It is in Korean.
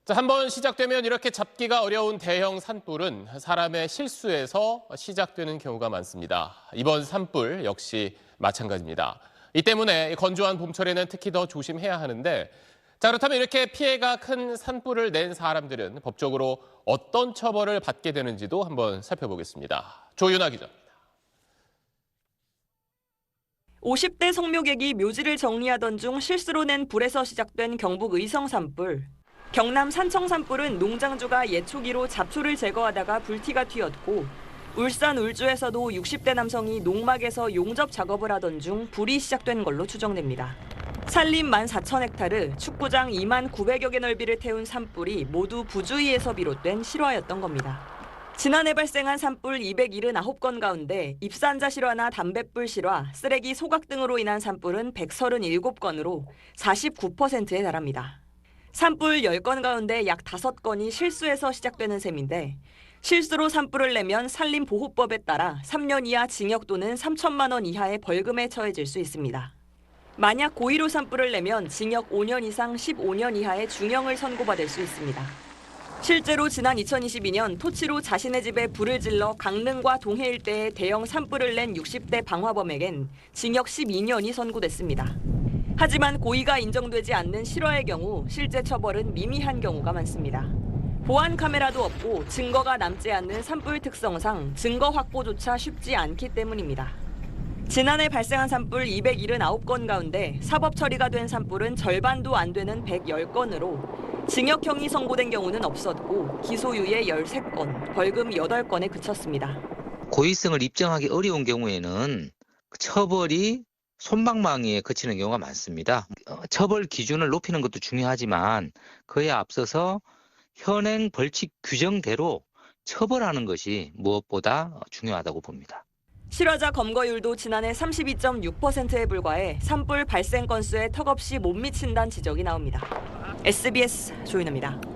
자, 한번 시작되면 이렇게 잡기가 어려운 대형 산불은 사람의 실수에서 시작되는 경우가 많습니다. 이번 산불 역시 마찬가지입니다. 이 때문에 건조한 봄철에는 특히 더 조심해야 하는데, 자, 그렇다면 이렇게 피해가 큰 산불을 낸 사람들은 법적으로 어떤 처벌을 받게 되는지도 한번 살펴보겠습니다. 조윤아 기자입니다. 50대 성묘객이 묘지를 정리하던 중 실수로 낸 불에서 시작된 경북 의성 산불. 경남 산청 산불은 농장주가 예초기로 잡초를 제거하다가 불티가 튀었고, 울산 울주에서도 60대 남성이 농막에서 용접 작업을 하던 중 불이 시작된 걸로 추정됩니다. 산림 14,000헥타르, 축구장 2만 900여 개 넓이를 태운 산불이 모두 부주의에서 비롯된 실화였던 겁니다. 지난해 발생한 산불 279건 가운데 입산자 실화나 담뱃불 실화, 쓰레기 소각 등으로 인한 산불은 137건으로 49%에 달합니다. 산불 10건 가운데 약 5건이 실수에서 시작되는 셈인데, 실수로 산불을 내면 산림보호법에 따라 3년 이하 징역 또는 3천만 원 이하의 벌금에 처해질 수 있습니다. 만약 고의로 산불을 내면 징역 5년 이상 15년 이하의 중형을 선고받을 수 있습니다. 실제로 지난 2022년 토치로 자신의 집에 불을 질러 강릉과 동해 일대에 대형 산불을 낸 60대 방화범에겐 징역 12년이 선고됐습니다. 하지만 고의가 인정되지 않는 실화의 경우 실제 처벌은 미미한 경우가 많습니다. 보안 카메라도 없고 증거가 남지 않는 산불 특성상 증거 확보조차 쉽지 않기 때문입니다. 지난해 발생한 산불 279건 가운데 사법 처리가 된 산불은 절반도 안 되는 110건으로 징역형이 선고된 경우는 없었고 기소유예 13건, 벌금 8건에 그쳤습니다. 고의성을 입증하기 어려운 경우에는 처벌이 솜방망이에 그치는 경우가 많습니다. 처벌 기준을 높이는 것도 중요하지만 그에 앞서서 현행 벌칙 규정대로 처벌하는 것이 무엇보다 중요하다고 봅니다. 실화자 검거율도 지난해 32.6%에 불과해 산불 발생 건수에 턱없이 못 미친다는 지적이 나옵니다. SBS 조윤아입니다.